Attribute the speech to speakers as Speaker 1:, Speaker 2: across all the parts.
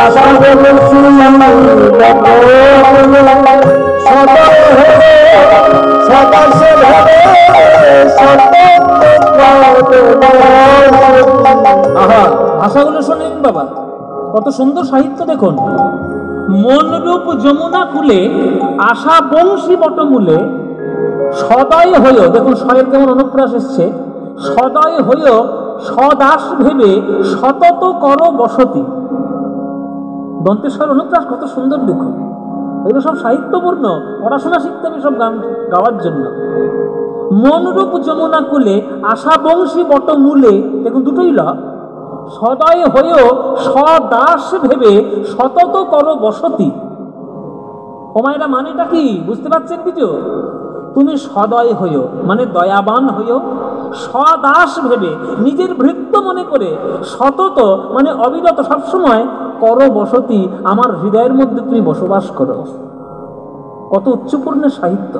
Speaker 1: আশা বলছি
Speaker 2: ভাষাগুলো শোনেন বাবা, কত সুন্দর সাহিত্য দেখুন। মনরূপ যমুনা কুলে আশা বংশী বটমূলে সদয় হইও, দেখুন সয়ের কেমন অনুপ্রাস এসছে, সদয় হইও সদাস ভেবে সতত কর বসতি। দন্তেশ্বর অনুপ্রাস কত সুন্দর দেখুন, এগুলো সব সাহিত্যপূর্ণ, পড়াশোনা শিখতে হবে সব গান গাওয়ার জন্য। মনরূপ যমুনা কুলে আশা বংশী বটমূলে, দেখুন দুটোই ল। সদয় হয়েও সদাস ভেবে সতত কর বসতি। ও মায়েরা মানেটা কি বুঝতে পারছেন কিছু? তুমি সদয় হইও মানে দয়াবান হইও, সদাস ভেবে নিজের ভৃত্য মনে করে, সতত মানে অবিরত সবসময় কর বসতি, আমার হৃদয়ের মধ্যে তুমি বসবাস করো। কত উচ্চপূর্ণের সাহিত্য।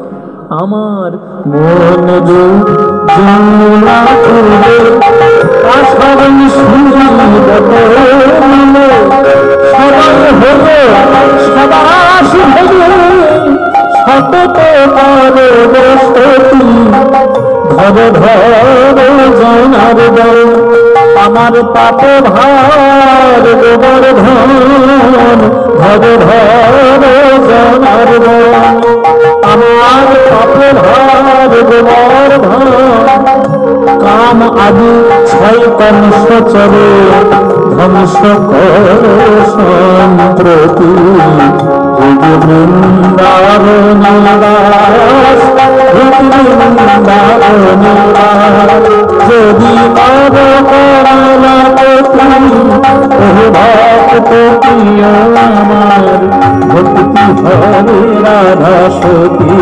Speaker 2: আমার মন আমার পাপ ভার গোবর্ধন ভব ভব জনার আমার পাপ ভার গোবর্ধন কাম আদি ছয় কংস চলে ধ্বংস কর সম্প্রতি বৃন্দাবন নিবাস যদি আমার ভক্তি হরে রাধা সতী